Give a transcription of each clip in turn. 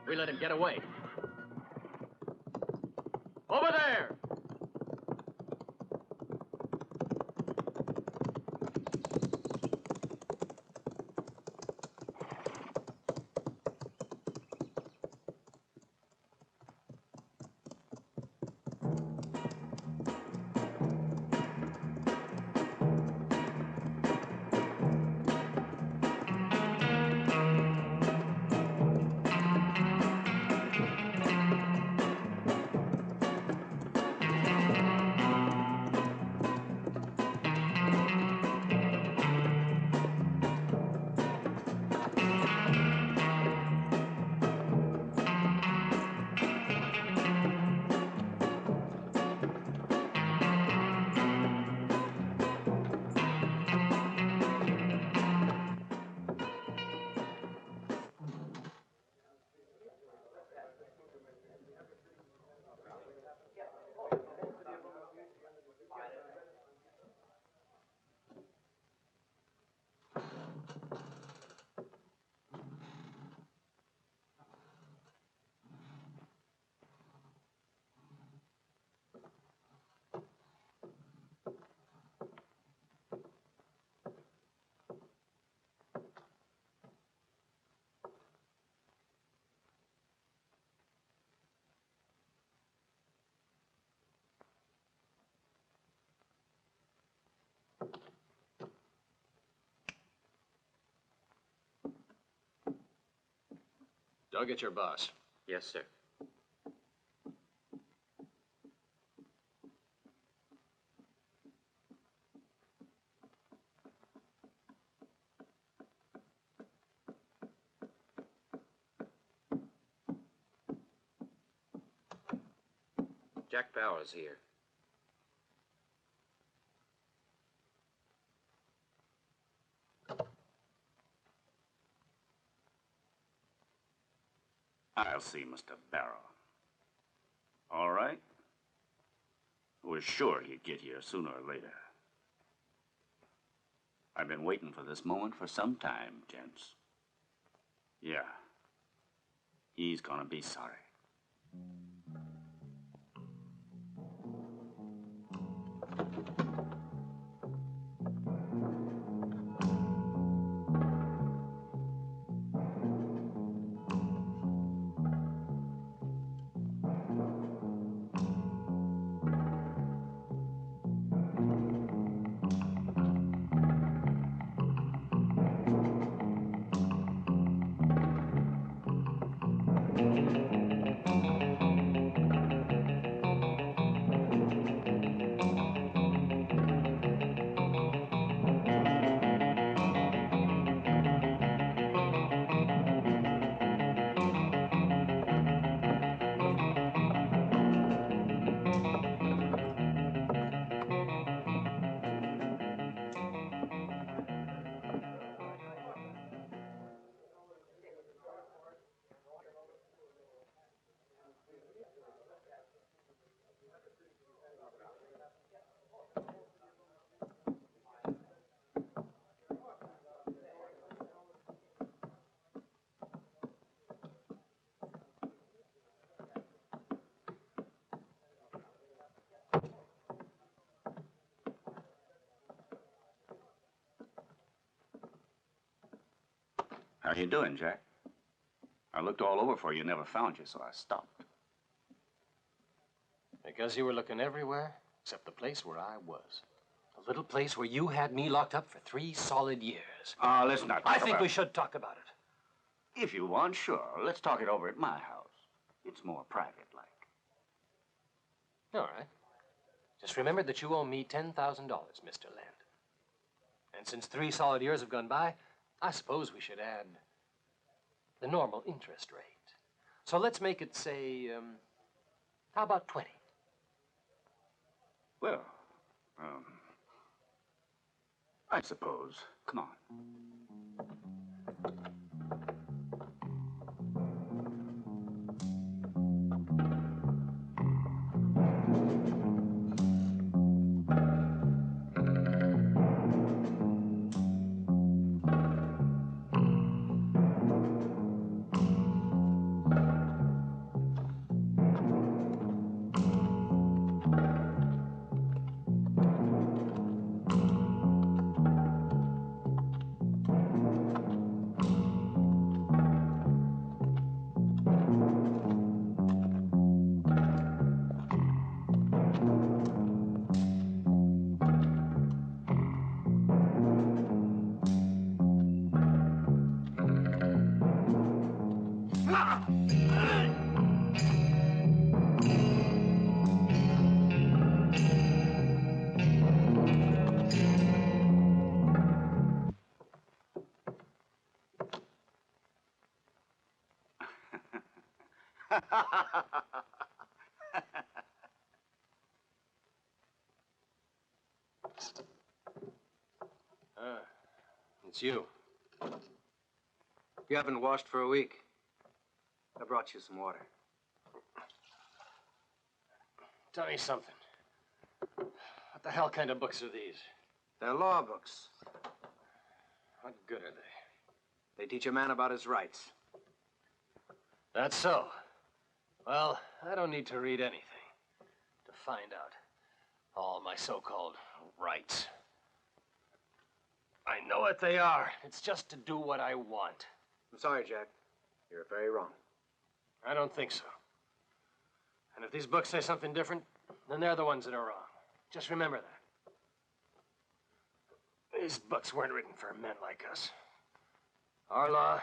We let him get away. Over there! Go get your boss. Yes, sir. Jack Bauer's here. I'll see Mr. Barrow. All right? I was sure he'd get here sooner or later. I've been waiting for this moment for some time, gents. Yeah. He's gonna be sorry. How you doing, Jack? I looked all over for you, never found you, so I stopped. Because you were looking everywhere except the place where I was. The little place where you had me locked up for 3 solid years. Let's not talk I think about we should talk about it. If you want, sure. Let's talk it over at my house. It's more private-like. All right. Just remember that you owe me $10,000, Mr. Land. And since 3 solid years have gone by, I suppose we should add the normal interest rate. So let's make it, say, how about 20? Well, I suppose. Come on. It's you. You haven't washed for a week. I brought you some water. Tell me something. What the hell kind of books are these? They're law books. What good are they? They teach a man about his rights. That's so. Well, I don't need to read anything to find out all my so-called rights. I know what they are. It's just to do what I want. I'm sorry, Jack. You're very wrong. I don't think so. And if these books say something different, then they're the ones that are wrong. Just remember that. These books weren't written for men like us. Our law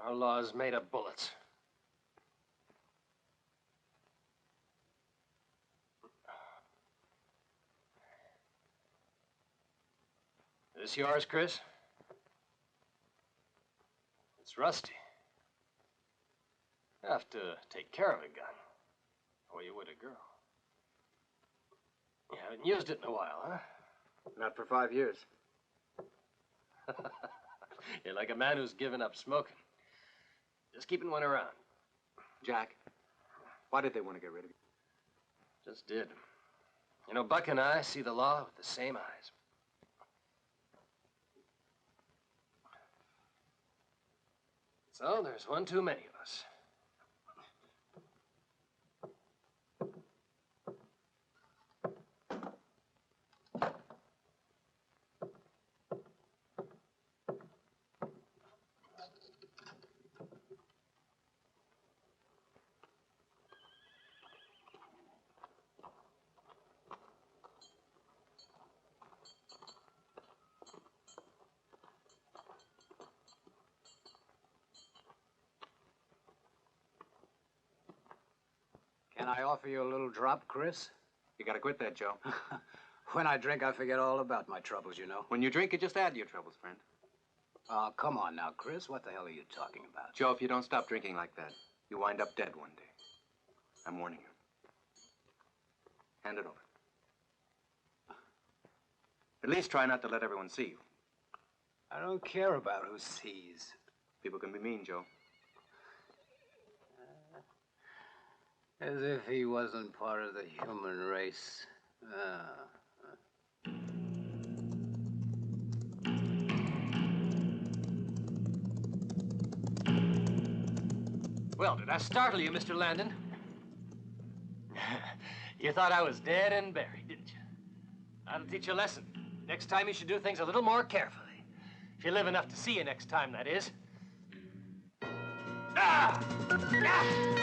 Our law is made of bullets. This yours, Chris? It's rusty. You have to take care of a gun, or you would a girl. You haven't used it in a while, huh? Not for 5 years. You're like a man who's given up smoking. Just keeping one around. Jack, why did they want to get rid of you? Just did. You know, Buck and I see the law with the same eyes. So there's one too many of us. Can I offer you a little drop, Chris? You gotta quit that, Joe. When I drink, I forget all about my troubles, you know. When you drink, you just add to your troubles, friend. Oh, come on now, Chris. What the hell are you talking about? Joe, if you don't stop drinking like that, you wind up dead one day. I'm warning you. Hand it over. At least try not to let everyone see you. I don't care about who sees. People can be mean, Joe. As if he wasn't part of the human race. Well, did I startle you, Mr. Landon? You thought I was dead and buried, didn't you? That'll teach you a lesson. Next time you should do things a little more carefully. If you live enough to see you next time, that is. Ah! Ah!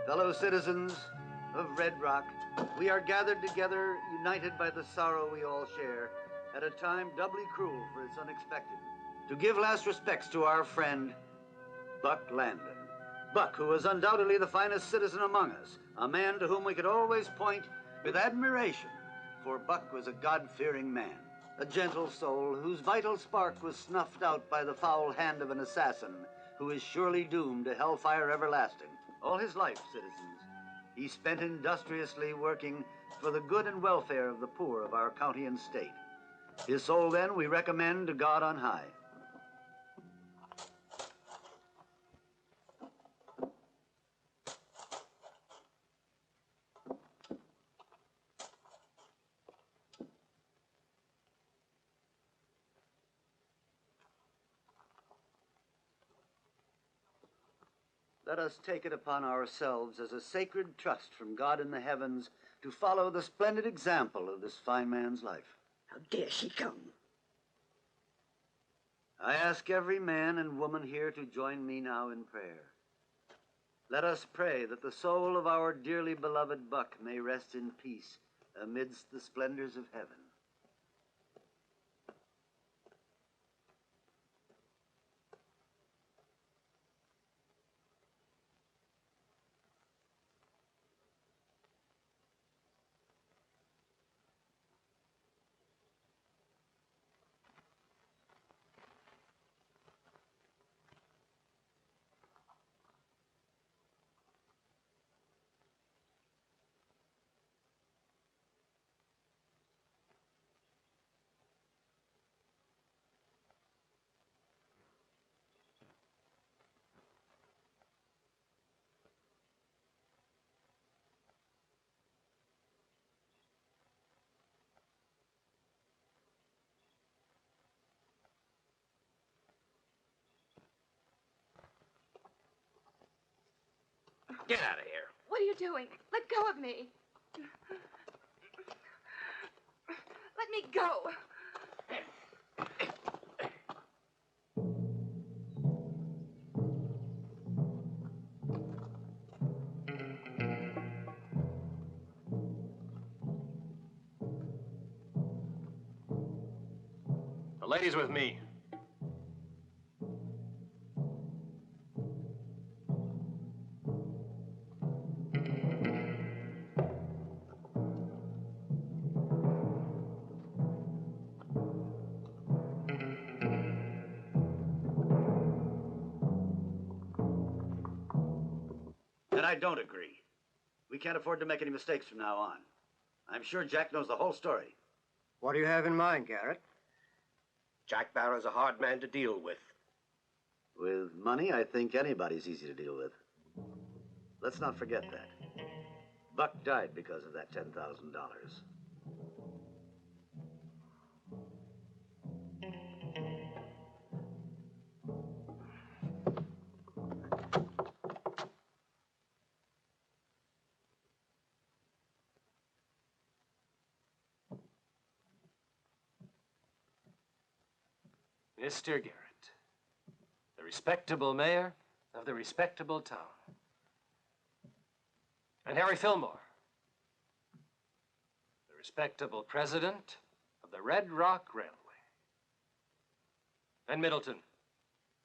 Fellow citizens of Red Rock, we are gathered together, united by the sorrow we all share, at a time doubly cruel for its unexpected, to give last respects to our friend, Buck Landon. Buck, who was undoubtedly the finest citizen among us, a man to whom we could always point with admiration, for Buck was a God-fearing man, a gentle soul whose vital spark was snuffed out by the foul hand of an assassin who is surely doomed to hellfire everlasting. All his life, citizens, he spent industriously working for the good and welfare of the poor of our county and state. His soul, then, we recommend to God on high. Let us take it upon ourselves as a sacred trust from God in the heavens to follow the splendid example of this fine man's life. How dare she come? I ask every man and woman here to join me now in prayer. Let us pray that the soul of our dearly beloved Buck may rest in peace amidst the splendors of heaven. Get out of here. What are you doing? Let go of me. Let me go. The lady's with me. And I don't agree. We can't afford to make any mistakes from now on. I'm sure Jack knows the whole story. What do you have in mind, Garrett? Jack Barrow's a hard man to deal with. With money, I think anybody's easy to deal with. Let's not forget that. Buck died because of that $10,000. Mr. Garrett, the respectable mayor of the respectable town. And Harry Fillmore, the respectable president of the Red Rock Railway. And Middleton,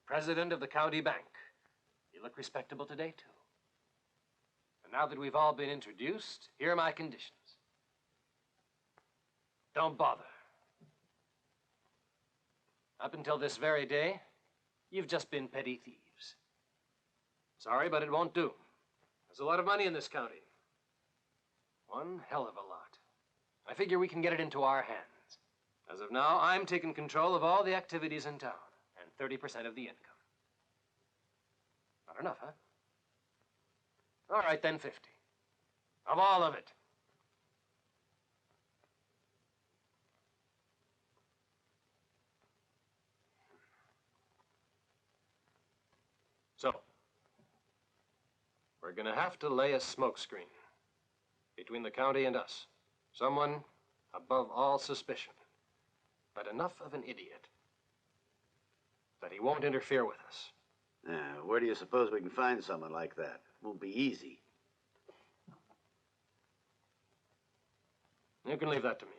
president of the county bank. You look respectable today, too. And now that we've all been introduced, here are my conditions. Don't bother. Up until this very day, you've just been petty thieves. Sorry, but it won't do. There's a lot of money in this county. One hell of a lot. I figure we can get it into our hands. As of now, I'm taking control of all the activities in town and 30% of the income. Not enough, huh? All right, then 50. Of all of it. So, we're gonna have to lay a smokescreen between the county and us. Someone above all suspicion, but enough of an idiot that he won't interfere with us. Where do you suppose we can find someone like that? Won't be easy. You can leave that to me.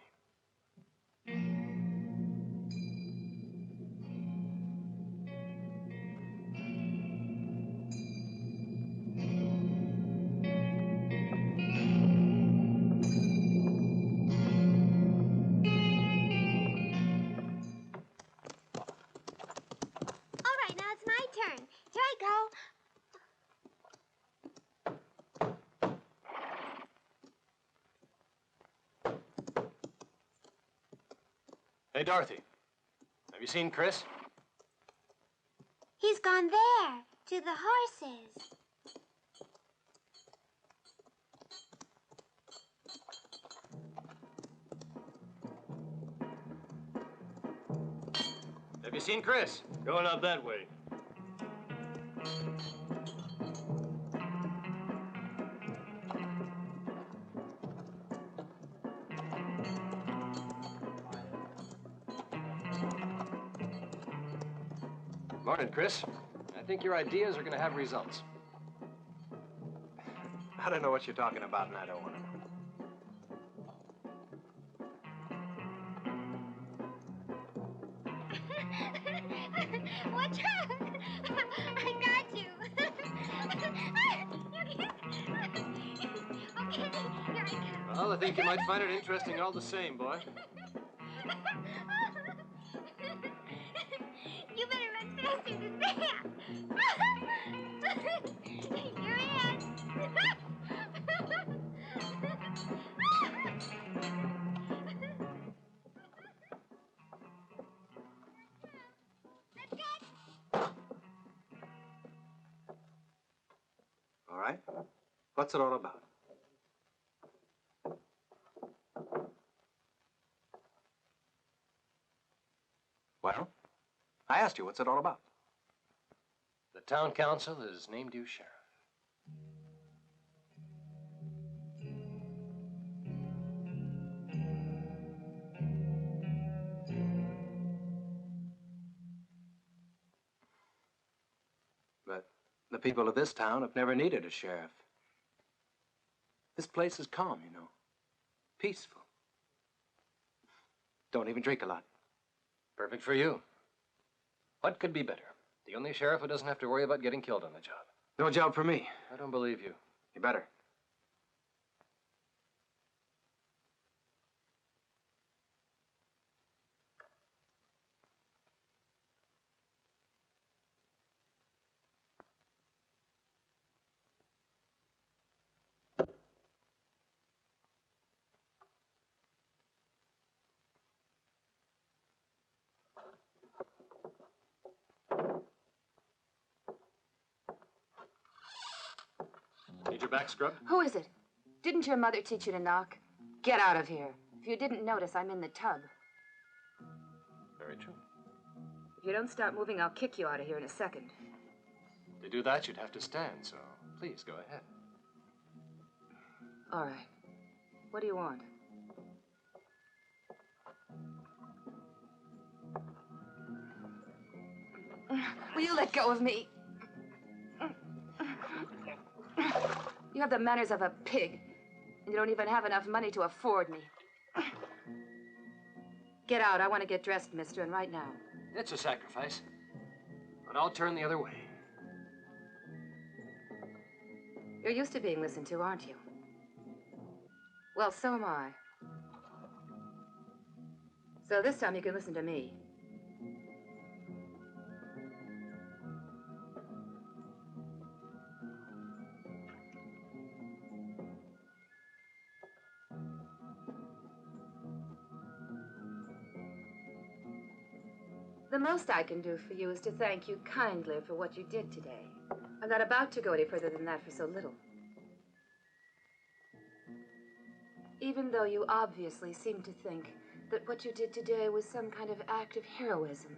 Hey, Dorothy, have you seen Chris? He's gone there, to the horses. Have you seen Chris? Going up that way. Morning, Chris. I think your ideas are going to have results. I don't know what you're talking about, and I don't want to know. Watch out! I got you. Okay, here I go. Well, I think you might find it interesting all the same, boy. You better run faster than that. Your hand. All right. What's it all about? Well, I asked you, what's it all about? The town council has named you sheriff. But the people of this town have never needed a sheriff. This place is calm, you know. Peaceful. Don't even drink a lot. Perfect for you. What could be better? The only sheriff who doesn't have to worry about getting killed on the job. No job for me. I don't believe you. You better. Need your back scrubbed? Who is it? Didn't your mother teach you to knock? Get out of here. If you didn't notice, I'm in the tub. Very true. If you don't stop moving, I'll kick you out of here in a second. To do that, you'd have to stand, so please go ahead. All right. What do you want? Will you let go of me? You have the manners of a pig, and you don't even have enough money to afford me. Get out. I want to get dressed, mister, and right now. It's a sacrifice, but I'll turn the other way. You're used to being listened to, aren't you? Well, so am I. So this time you can listen to me. The most I can do for you is to thank you kindly for what you did today. I'm not about to go any further than that for so little. Even though you obviously seem to think that what you did today was some kind of act of heroism.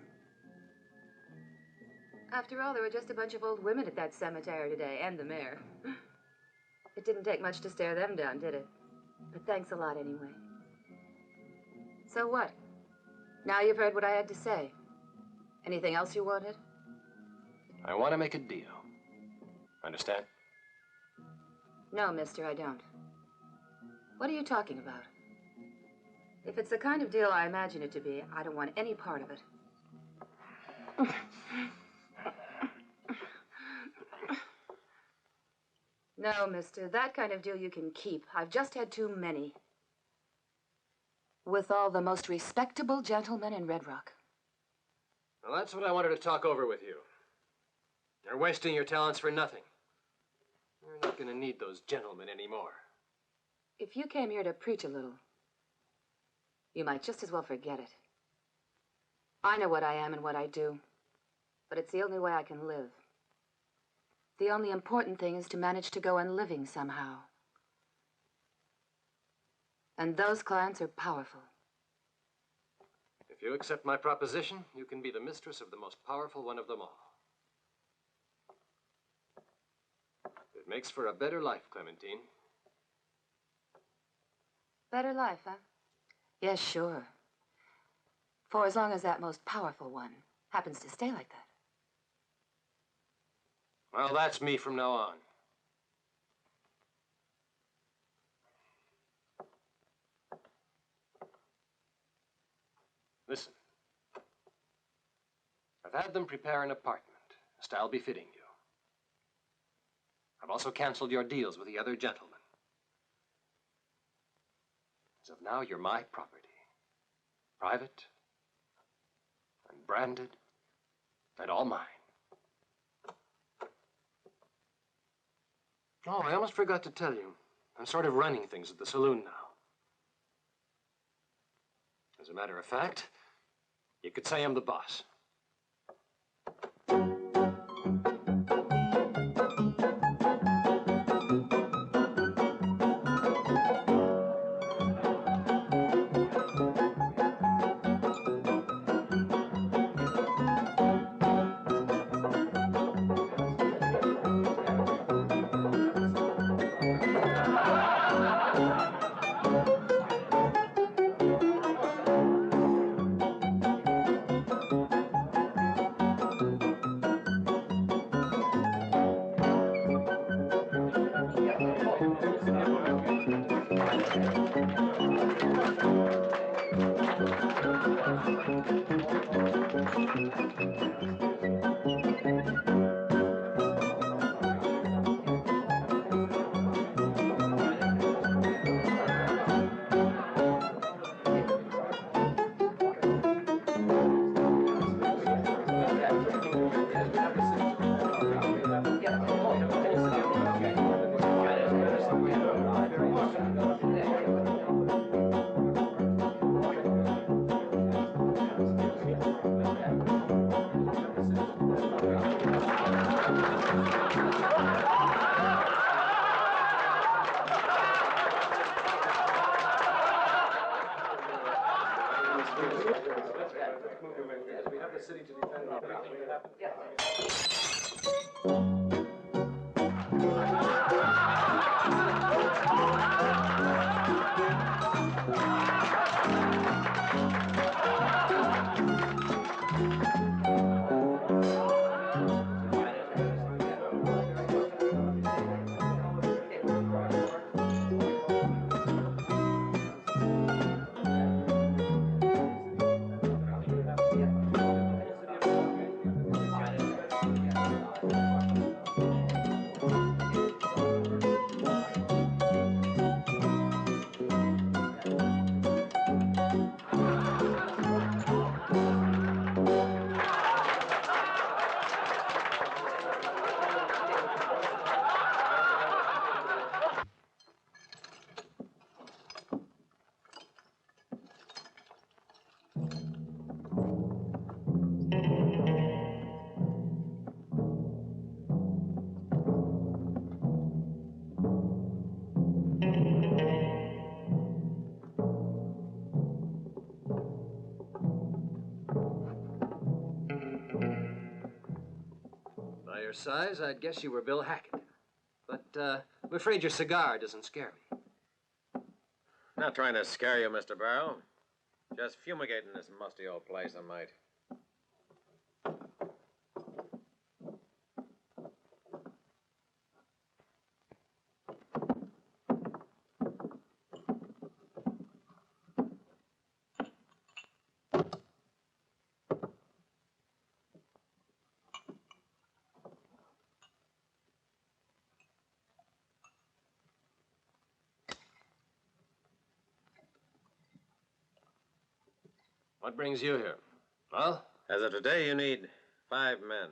After all, there were just a bunch of old women at that cemetery today, and the mayor. It didn't take much to stare them down, did it? But thanks a lot anyway. So what? Now you've heard what I had to say. Anything else you wanted? I want to make a deal. Understand? No, mister, I don't. What are you talking about? If it's the kind of deal I imagine it to be, I don't want any part of it. No, mister, that kind of deal you can keep. I've just had too many. With all the most respectable gentlemen in Red Rock. Well, that's what I wanted to talk over with you. You're wasting your talents for nothing. You're not going to need those gentlemen anymore. If you came here to preach a little, you might just as well forget it. I know what I am and what I do, but it's the only way I can live. The only important thing is to manage to go on living somehow. And those clients are powerful. If you accept my proposition, you can be the mistress of the most powerful one of them all. It makes for a better life, Clementine. Better life, huh? Yes, sure. For as long as that most powerful one happens to stay like that. Well, that's me from now on. I've had them prepare an apartment, a style befitting you. I've also canceled your deals with the other gentlemen. As of now, you're my property. Private, and branded, and all mine. Oh, I almost forgot to tell you. I'm sort of running things at the saloon now. As a matter of fact, you could say I'm the boss. By your size, I'd guess you were Bill Hackett. But I'm afraid your cigar doesn't scare me. Not trying to scare you, Mr. Barrow. Just fumigating this musty old place, I might. What brings you here? Well? As of today, you need 5 men.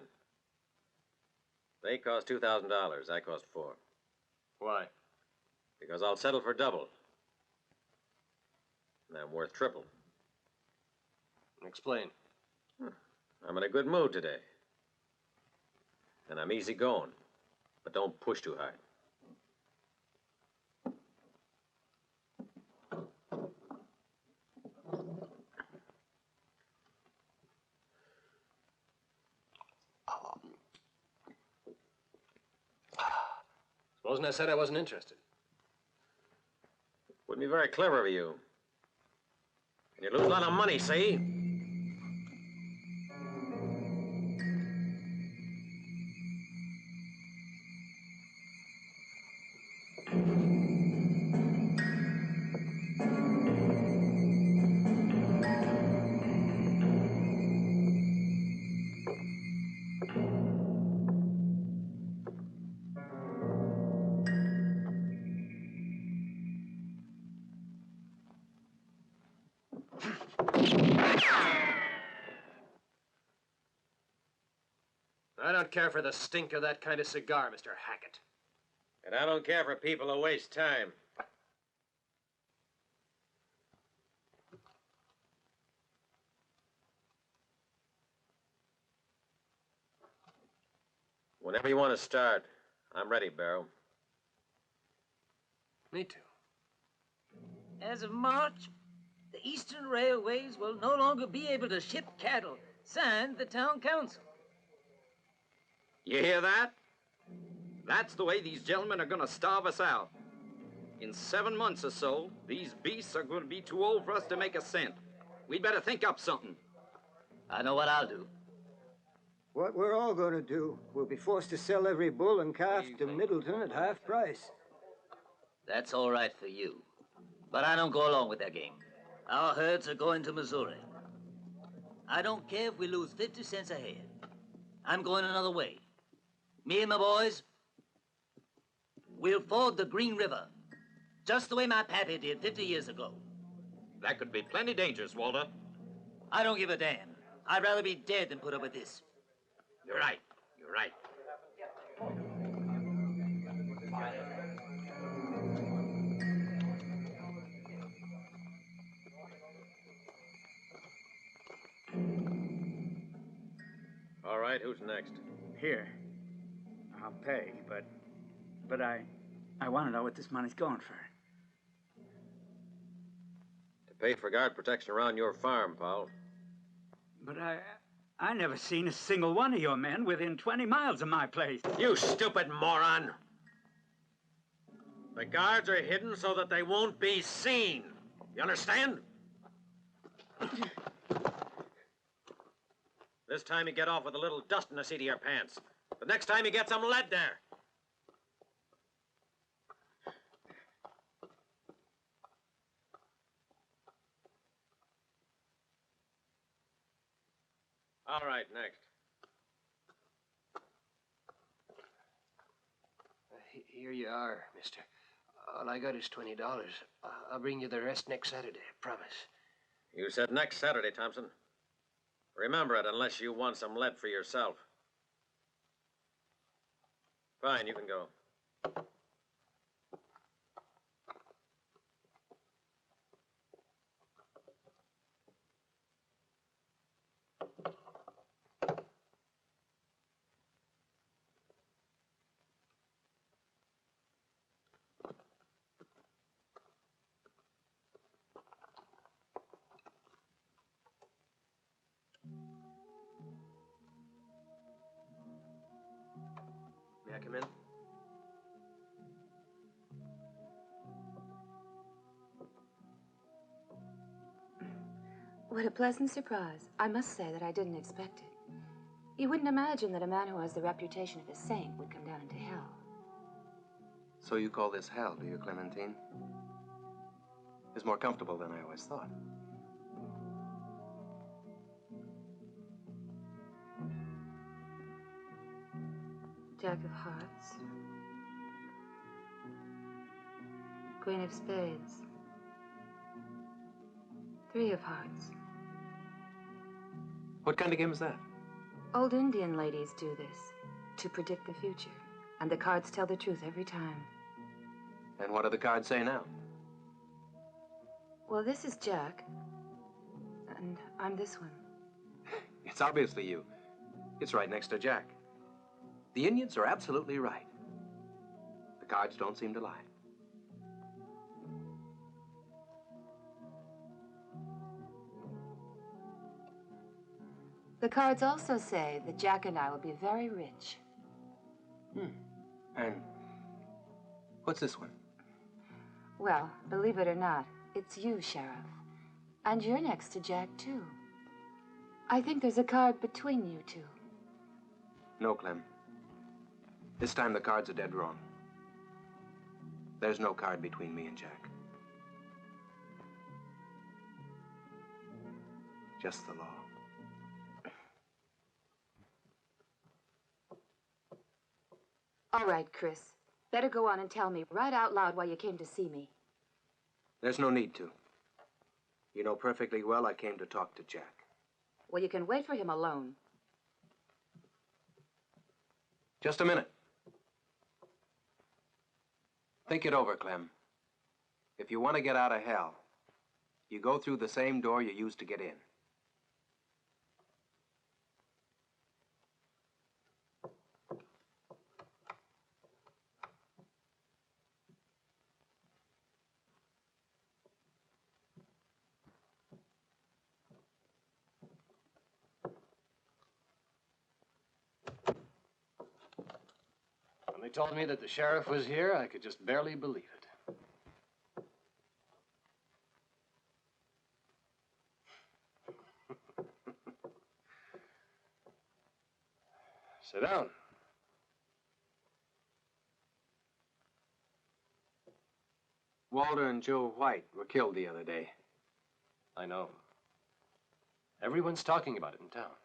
They cost $2,000. I cost 4. Why? Because I'll settle for double. And I'm worth triple. Explain. I'm in a good mood today. And I'm easy going. But don't push too hard. Supposing I said I wasn't interested. Wouldn't be very clever of you. And you'd lose a lot of money, see? I don't care for the stink of that kind of cigar, Mr. Hackett. And I don't care for people who waste time. Whenever you want to start, I'm ready, Barrow. Me too. As of March, the Eastern Railways will no longer be able to ship cattle. Signed, the town council. You hear that? That's the way these gentlemen are going to starve us out. In 7 months or so, these beasts are going to be too old for us to make a cent. We'd better think up something. I know what I'll do. What we're all going to do, we'll be forced to sell every bull and calf to Middleton at half price. That's all right for you. But I don't go along with that game. Our herds are going to Missouri. I don't care if we lose 50 cents a head. I'm going another way. Me and my boys, we'll ford the Green River, just the way my pappy did 50 years ago. That could be plenty dangerous, Walter. I don't give a damn. I'd rather be dead than put up with this. You're right. You're right. All right, who's next? Here. I'll pay, but I want to know what this money's going for. To pay for guard protection around your farm, pal. But I never seen a single one of your men within 20 miles of my place. You stupid moron! The guards are hidden so that they won't be seen. You understand? This time you get off with a little dust in the seat of your pants. The next time you get some lead there. All right, next. Here you are, mister. All I got is $20. I'll bring you the rest next Saturday, I promise. You said next Saturday, Thompson. Remember it unless you want some lead for yourself. Fine, you can go. May I come in? What a pleasant surprise. I must say that I didn't expect it. You wouldn't imagine that a man who has the reputation of a saint would come down into hell. So you call this hell, do you, Clementine? It's more comfortable than I always thought. Jack of hearts. Queen of spades. Three of hearts. What kind of game is that? Old Indian ladies do this to predict the future. And the cards tell the truth every time. And what do the cards say now? Well, this is Jack. And I'm this one. It's obviously you. It's right next to Jack. The Indians are absolutely right. The cards don't seem to lie. The cards also say that Jack and I will be very rich. And what's this one? Well, believe it or not, it's you, Sheriff. And you're next to Jack, too. I think there's a card between you two. No, Clem. This time the cards are dead wrong. There's no card between me and Jack. Just the law. All right, Chris. Better go on and tell me right out loud why you came to see me. There's no need to. You know perfectly well I came to talk to Jack. Well, you can wait for him alone. Just a minute. Think it over, Clem. If you want to get out of hell, you go through the same door you used to get in. When they told me that the sheriff was here, I could just barely believe it. Sit down. Walter and Joe White were killed the other day. I know. Everyone's talking about it in town.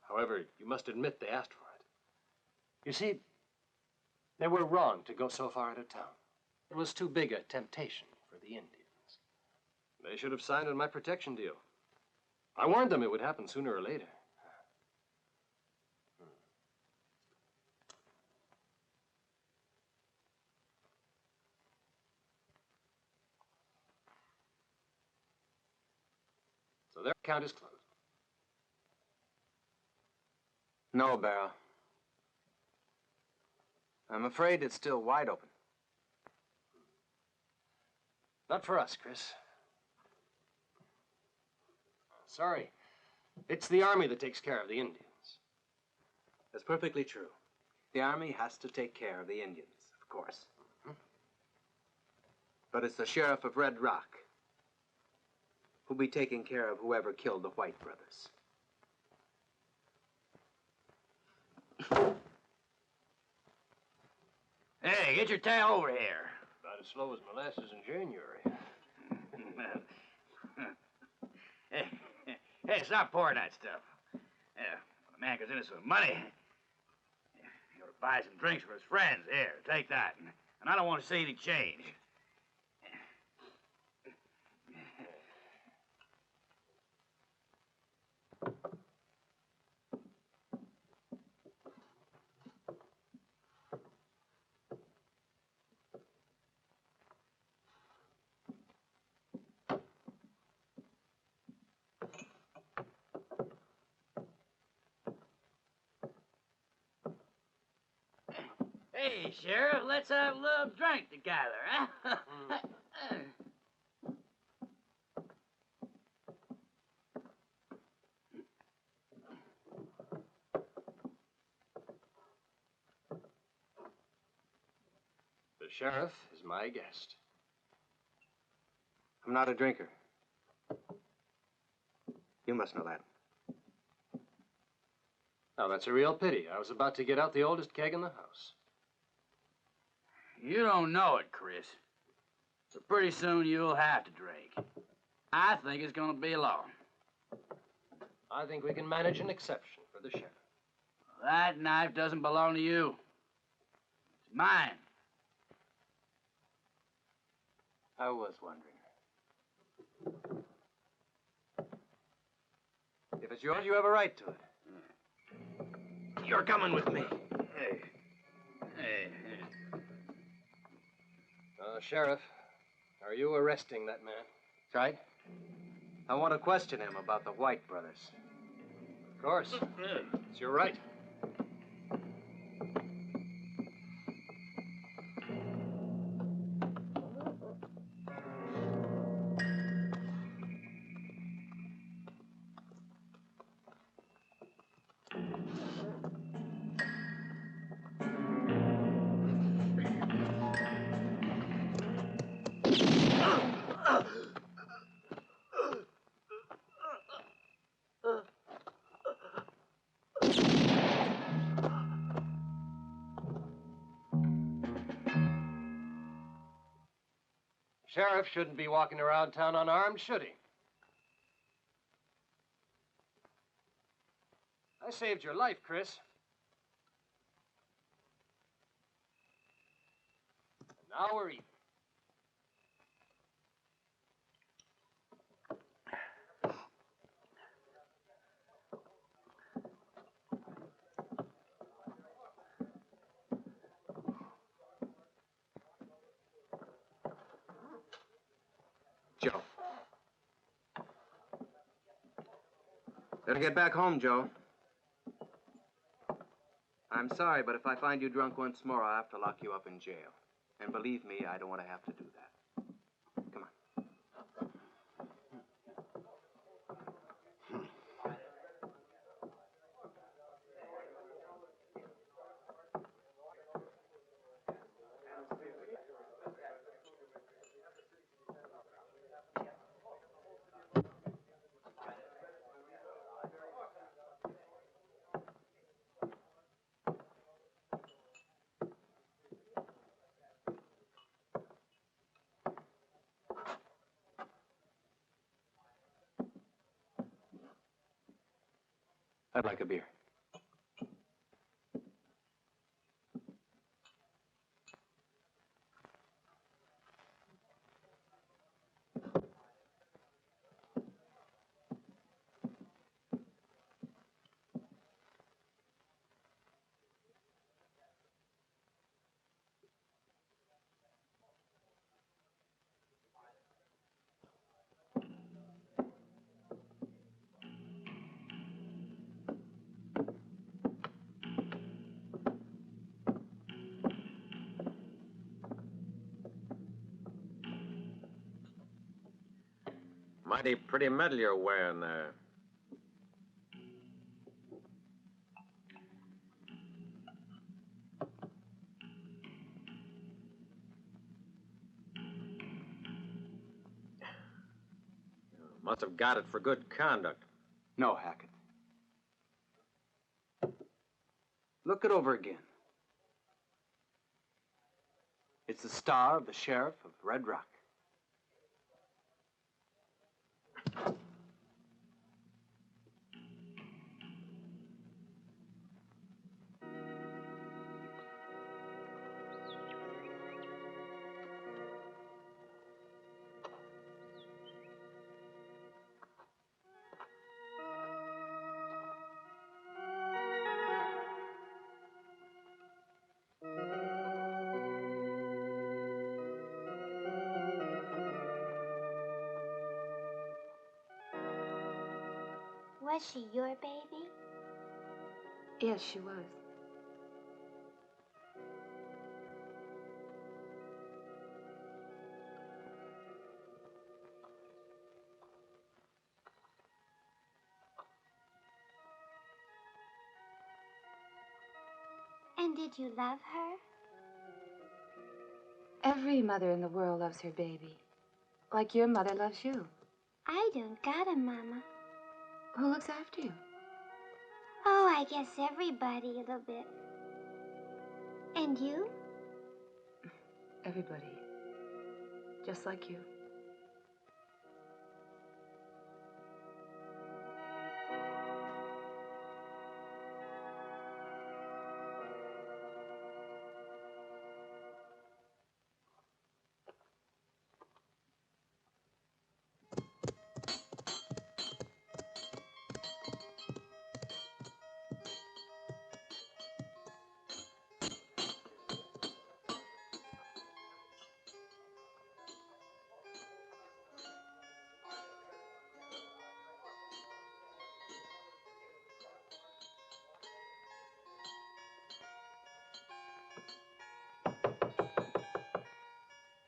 However, you must admit they asked for it. You see, they were wrong to go so far out of town. It was too big a temptation for the Indians. They should have signed on my protection deal. I warned them it would happen sooner or later. So their account is closed. No, Barrow. I'm afraid it's still wide open. Not for us, Chris. Sorry. It's the Army that takes care of the Indians. That's perfectly true. The Army has to take care of the Indians, of course. But it's the sheriff of Red Rock who'll be taking care of whoever killed the White brothers. Hey, get your tail over here. About as slow as molasses in January. Hey, stop pouring that stuff. Yeah, when a man goes into some money, he ought to buy some drinks for his friends. Here, take that. And I don't want to see any change. Hey, Sheriff, let's have a little drink together, huh? The sheriff is my guest. I'm not a drinker. You must know that. Now, that's a real pity. I was about to get out the oldest keg in the house. You don't know it, Chris. So pretty soon you'll have to drink. I think it's gonna be long. I think we can manage an exception for the sheriff. That knife doesn't belong to you. It's mine. I was wondering. If it's yours, you have a right to it. You're coming with me. Hey. Sheriff, are you arresting that man? That's right. I want to question him about the White brothers. Of course. It's your right. Sheriff shouldn't be walking around town unarmed, should he? I saved your life, Chris. And now we're even. Better get back home, Joe. I'm sorry, but if I find you drunk once more, I'll have to lock you up in jail. And believe me, I don't want to have to do that. Come on. I'd like a beer. Mighty pretty medal you're wearing there. Must have got it for good conduct. No, Hackett. Look it over again. It's the star of the sheriff of Red Rock. Was she your baby? Yes, she was. And did you love her? Every mother in the world loves her baby. Like your mother loves you. I don't got a mama. Who looks after you? Oh, I guess everybody a little bit. And you? Everybody. Just like you.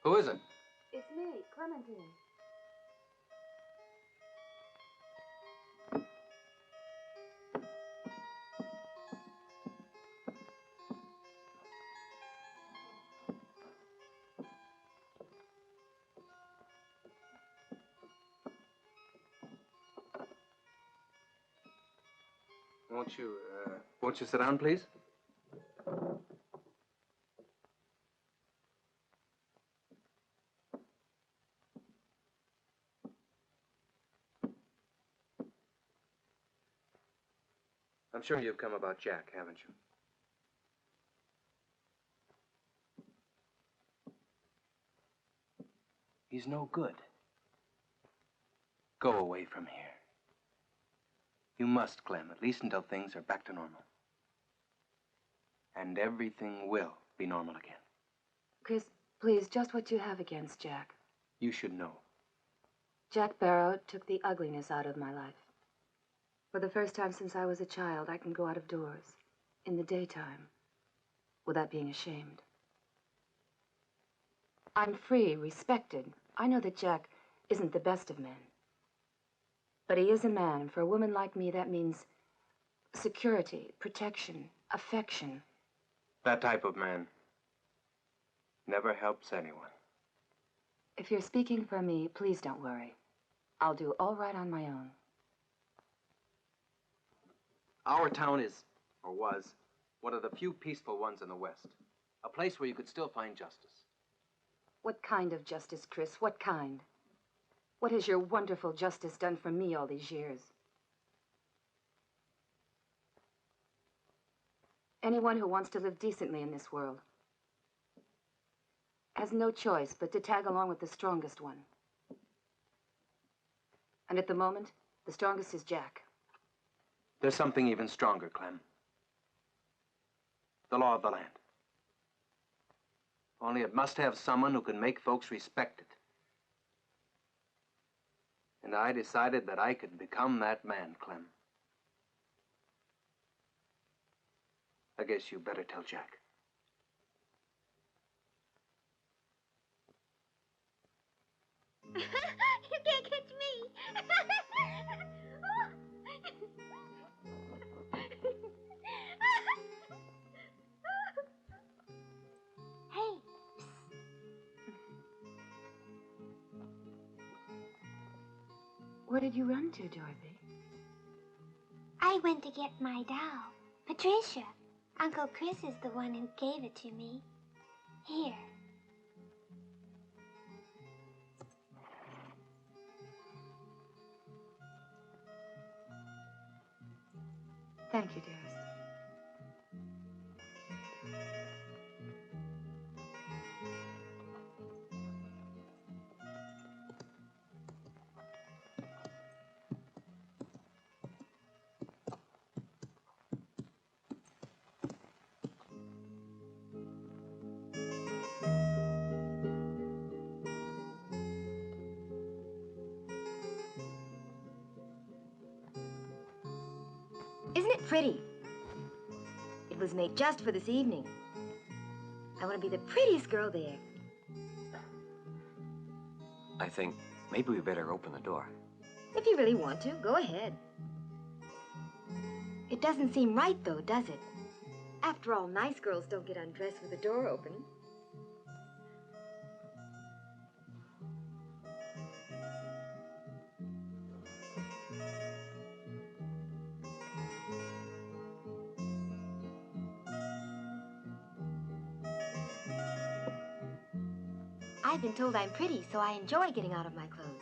Who is it? It's me, Clementine. Won't you sit down, please? I'm sure you've come about Jack, haven't you? He's no good. Go away from here. You must, Clem, at least until things are back to normal. And everything will be normal again. Chris, please, just what you have against Jack. You should know. Jack Barrow took the ugliness out of my life. For the first time since I was a child, I can go out of doors, in the daytime, without being ashamed. I'm free, respected. I know that Jack isn't the best of men. But he is a man, and for a woman like me, that means security, protection, affection. That type of man never helps anyone. If you're speaking for me, please don't worry. I'll do all right on my own. Our town is, or was, one of the few peaceful ones in the West. A place where you could still find justice. What kind of justice, Chris? What kind? What has your wonderful justice done for me all these years? Anyone who wants to live decently in this world has no choice but to tag along with the strongest one. And at the moment, the strongest is Jack. There's something even stronger, Clem. The law of the land. Only it must have someone who can make folks respect it. And I decided that I could become that man, Clem. I guess you better tell Jack. You can't catch me. Hey. Where did you run to, Dorothy? I went to get my doll, Patricia. Uncle Chris is the one who gave it to me. Here. Thank you, dearest. Isn't it pretty? It was made just for this evening. I want to be the prettiest girl there. I think maybe we better open the door. If you really want to, go ahead. It doesn't seem right, though, does it? After all, nice girls don't get undressed with the door open. I've been told I'm pretty, so I enjoy getting out of my clothes.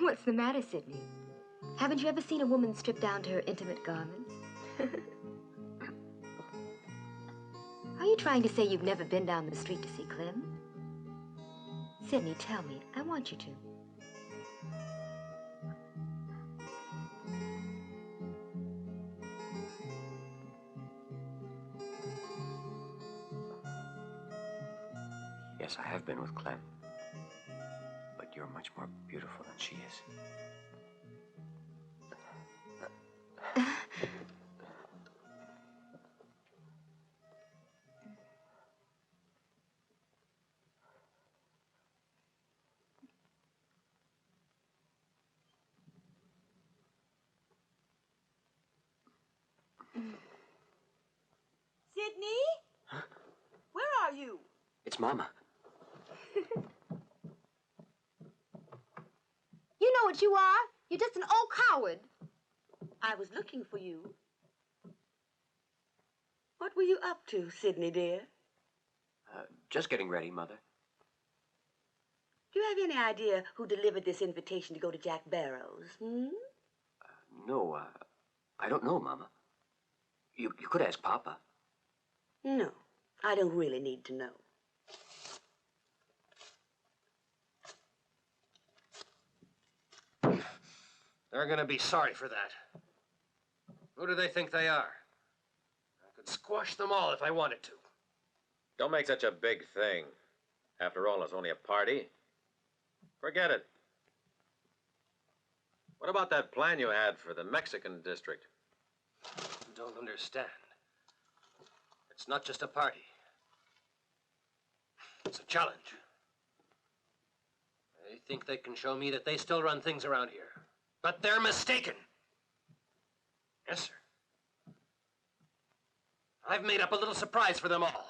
What's the matter, Sydney? Haven't you ever seen a woman strip down to her intimate garments? Are you trying to say you've never been down the street to see Clem? Sydney, tell me. I want you to. Yes, I have been with Clem. But you're much more beautiful than she is. Sydney? Huh? Where are you? It's Mama. You know what you are? You're just an old coward. I was looking for you. What were you up to, Sydney, dear? Just getting ready, Mother. Do you have any idea who delivered this invitation to go to Jack Barrow's, hmm? No, I don't know, Mama. You could ask Papa. No, I don't really need to know. They're gonna be sorry for that. Who do they think they are? I could squash them all if I wanted to. Don't make such a big thing. After all, it's only a party. Forget it. What about that plan you had for the Mexican district? You don't understand. It's not just a party. It's a challenge. They think they can show me that they still run things around here. But they're mistaken. Yes, sir. I've made up a little surprise for them all.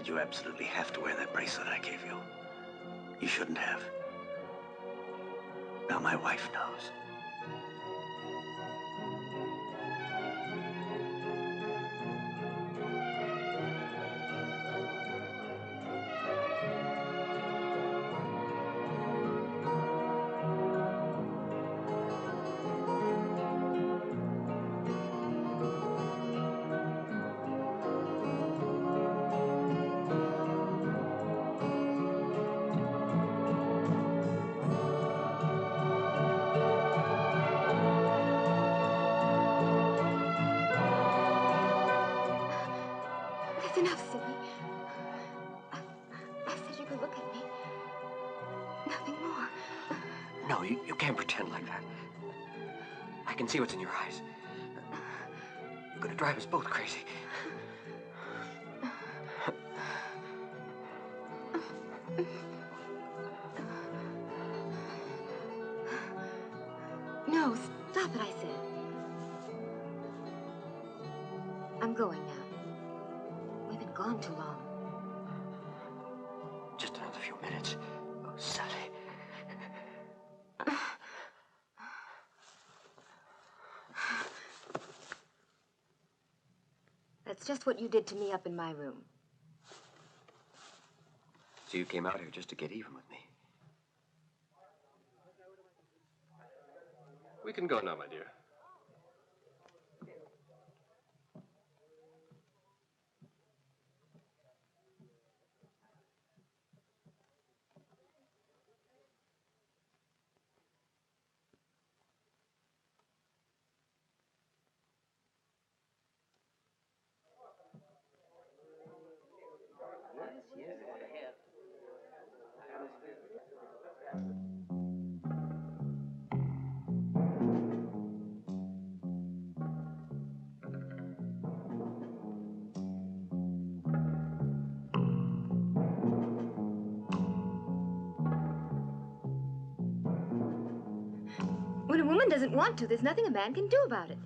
Did you absolutely have to wear that bracelet I gave you? You shouldn't have. Now my wife knows. That's enough, silly. I said you could look at me. Nothing more. No, you can't pretend like that. I can see what's in your eyes. You're gonna drive us both crazy. No, stop it, I said. I'm going now. We've been gone too long. Just another few minutes. Oh, Sally. That's just what you did to me up in my room. So you came out here just to get even with me? We can go now, my dear. When a woman doesn't want to, there's nothing a man can do about it.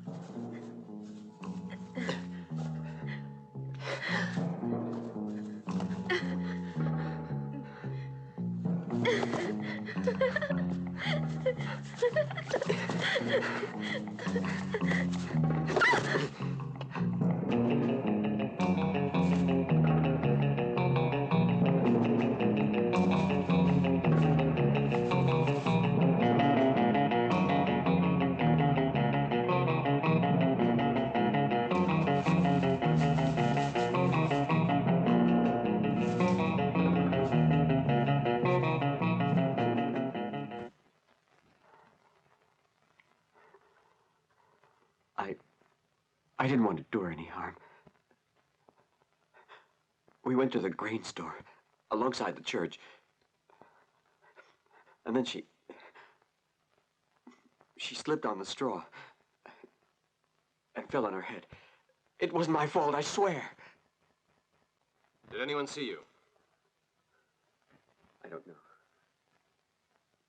I didn't want to do her any harm. We went to the grain store alongside the church. And then she slipped on the straw and fell on her head. It wasn't my fault, I swear. Did anyone see you? I don't know.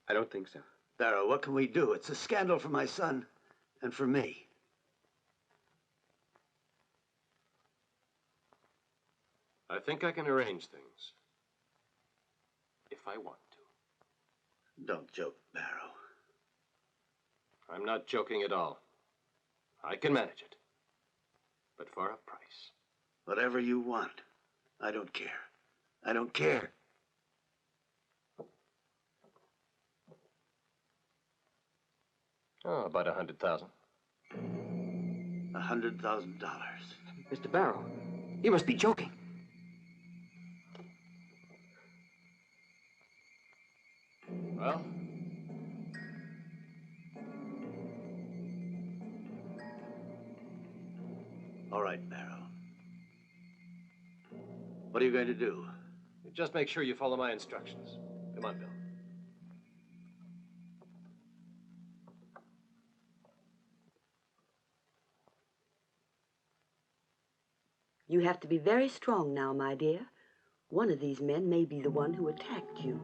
I don't think so. Sparrow, what can we do? It's a scandal for my son and for me. I think I can arrange things. If I want to. Don't joke, Sparrow. I'm not joking at all. I can manage it. But for a price. Whatever you want. I don't care. I don't care. Oh, about $100,000. $100,000. Mr. Barrow, you must be joking. Well? All right, Sparrow. What are you going to do? Just make sure you follow my instructions. Come on, Bill. You have to be very strong now, my dear. One of these men may be the one who attacked you.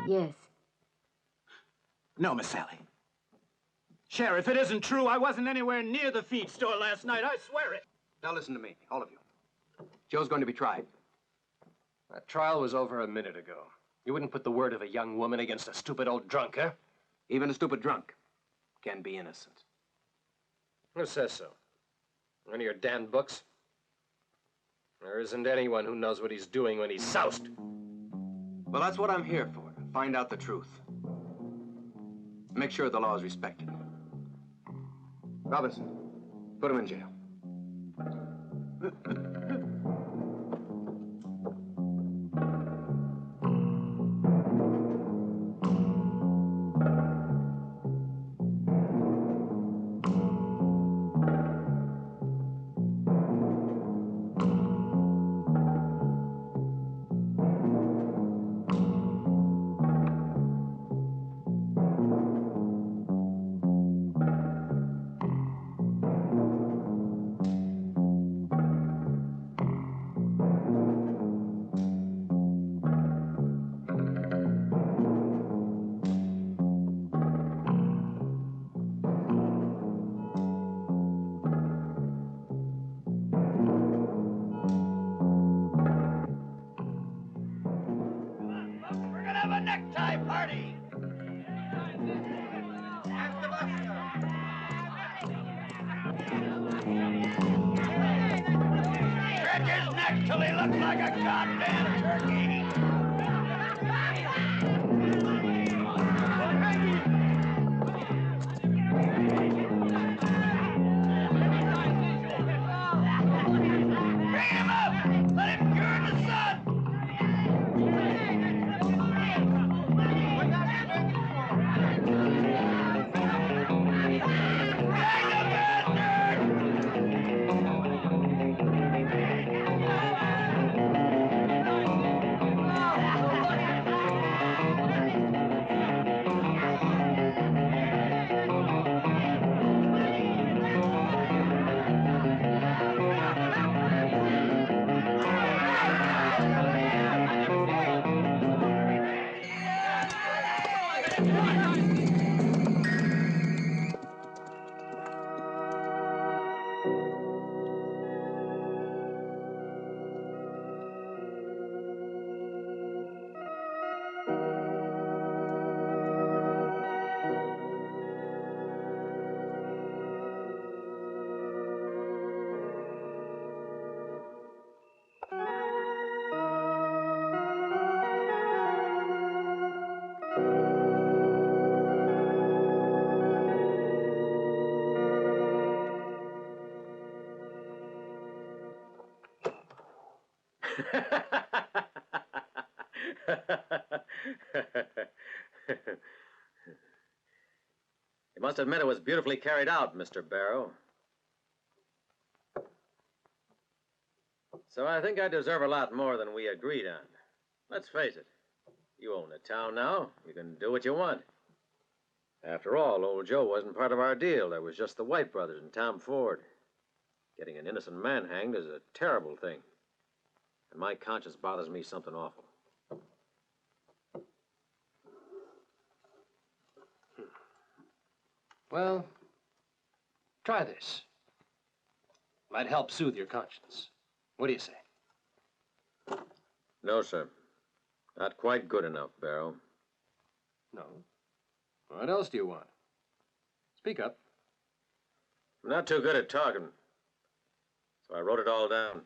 Yes. No, Miss Sally. Sheriff, it isn't true. I wasn't anywhere near the feed store last night. I swear it. Now listen to me, all of you. Joe's going to be tried. That trial was over a minute ago. You wouldn't put the word of a young woman against a stupid old drunk, huh? Even a stupid drunk can be innocent. Who says so? Any of your damn books? There isn't anyone who knows what he's doing when he's soused. Well, that's what I'm here for, to find out the truth. Make sure the law is respected. Robinson, put him in jail. You must admit it was beautifully carried out, Mr. Barrow. So I think I deserve a lot more than we agreed on. Let's face it, you own the town now. You can do what you want. After all, old Joe wasn't part of our deal. There was just the White brothers and Tom Ford. Getting an innocent man hanged is a terrible thing. And my conscience bothers me something awful. Well, try this. Might help soothe your conscience. What do you say? No, sir. Not quite good enough, Barrow. No. What else do you want? Speak up. I'm not too good at talking, so I wrote it all down.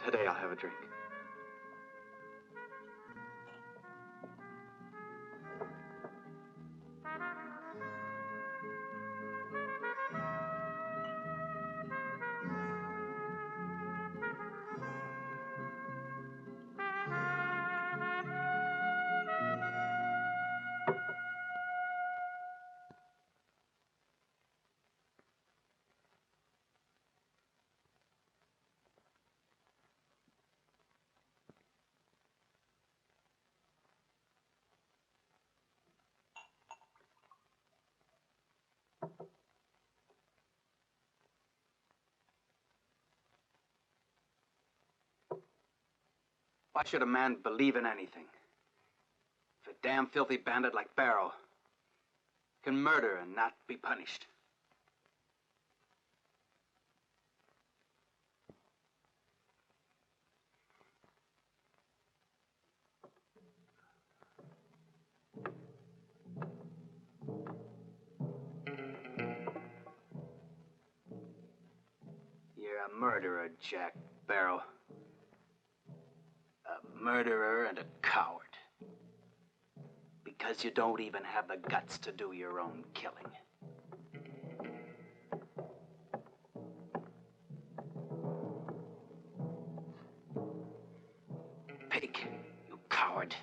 Today I'll have a drink. Why should a man believe in anything? If a damn filthy bandit like Sparrow can murder and not be punished. You're a murderer, Jack Sparrow. A murderer and a coward. Because you don't even have the guts to do your own killing. Pig, you coward.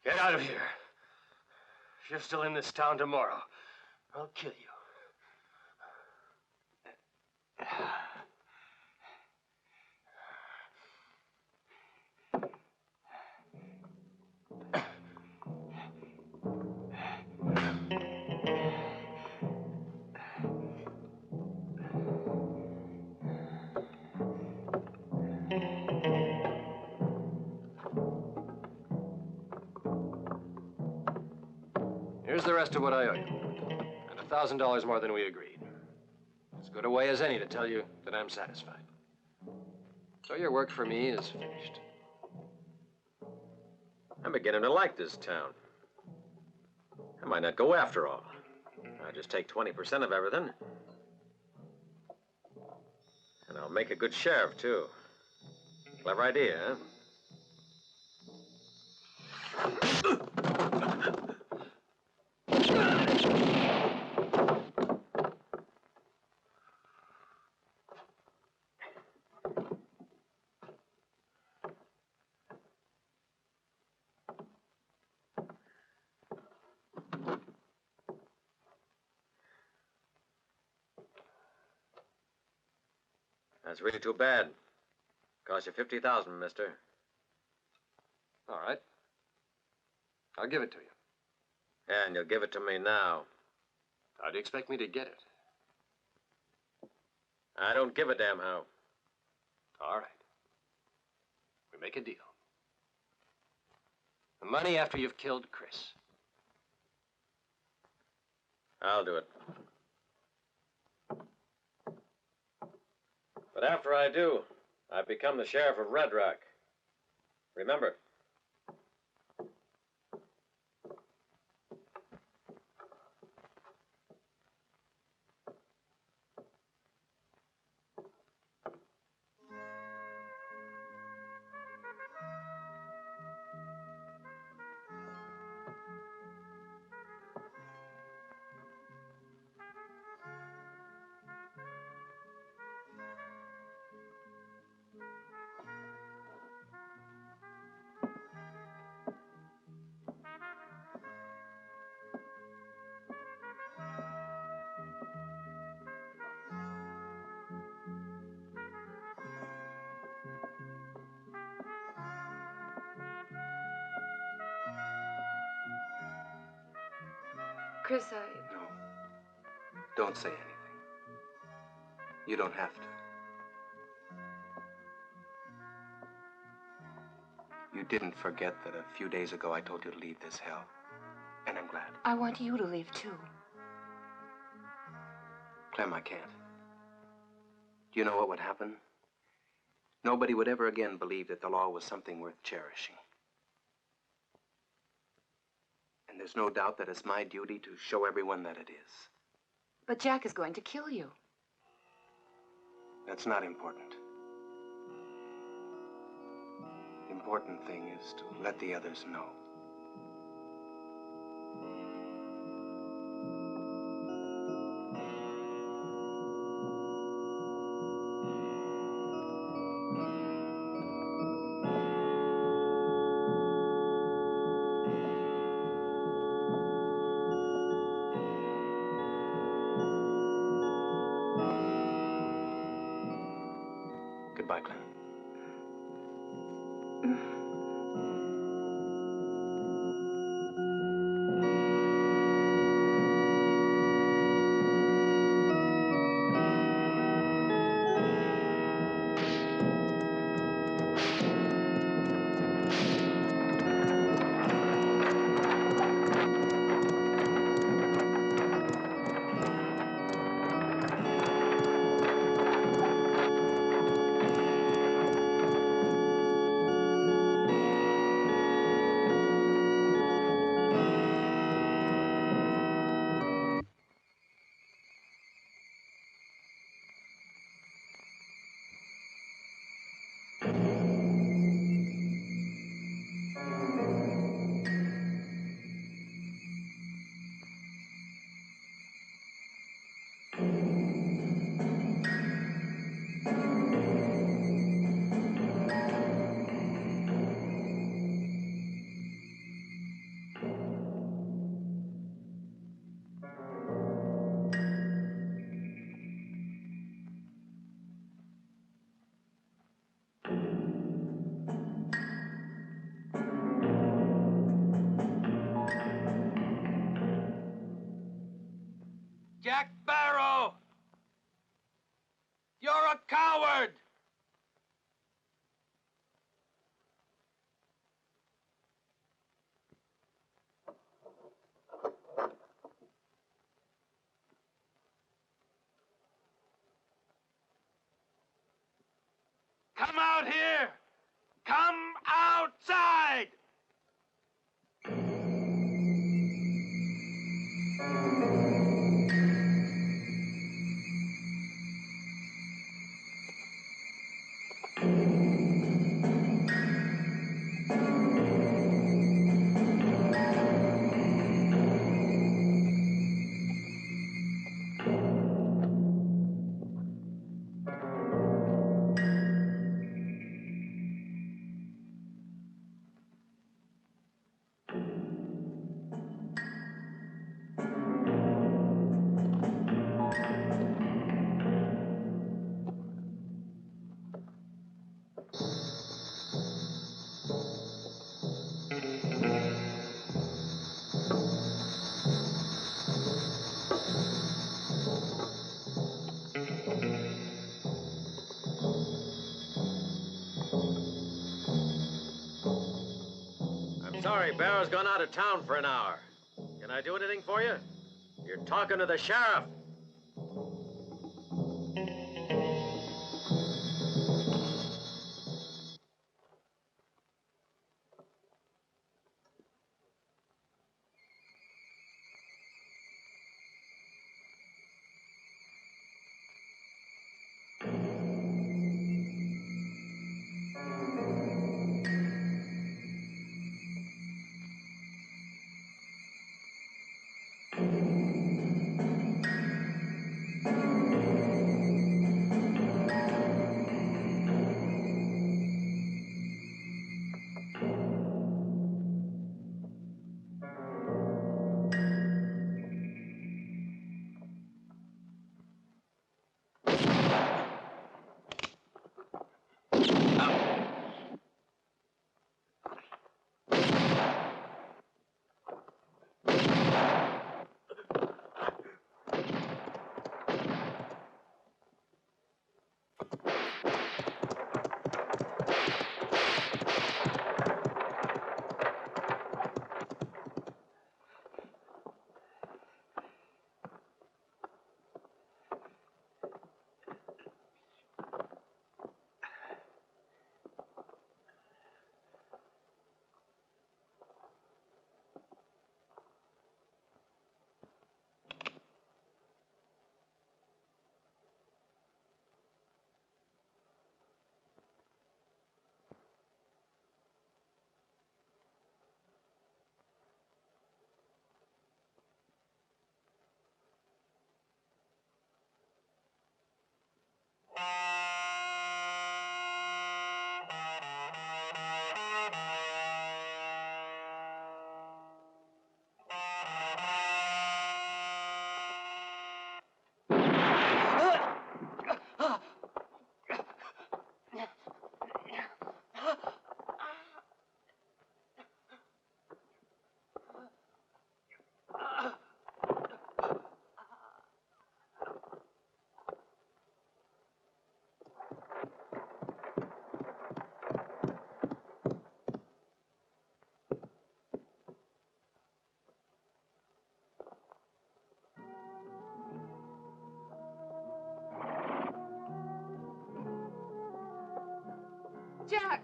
Get out of here. If you're still in this town tomorrow, I'll kill you. Here's the rest of what I owe you, and $1,000 more than we agreed. As good a way as any to tell you that I'm satisfied. So your work for me is finished. I'm beginning to like this town. I might not go after all. I'll just take 20% of everything. And I'll make a good sheriff, too. Clever idea, huh? That's really too bad. Cost you $50,000, mister. All right. I'll give it to you. And you'll give it to me now. How do you expect me to get it? I don't give a damn how. All right. We make a deal. The money after you've killed Chris. I'll do it. But after I do, I become the sheriff of Red Rock. Remember? Chris, No. Don't say anything. You don't have to. You didn't forget that a few days ago I told you to leave this hell. And I'm glad. I want you to leave, too. Clem, I can't. Do you know what would happen? Nobody would ever again believe that the law was something worth cherishing. And there's no doubt that it's my duty to show everyone that it is. But Jack is going to kill you. That's not important. The important thing is to let the others know. Goodbye, Glenn. Jack Sparrow! You're a coward! Come out here! Come outside! Sorry, Barrow's gone out of town for an hour. Can I do anything for you? You're talking to the sheriff. Jack!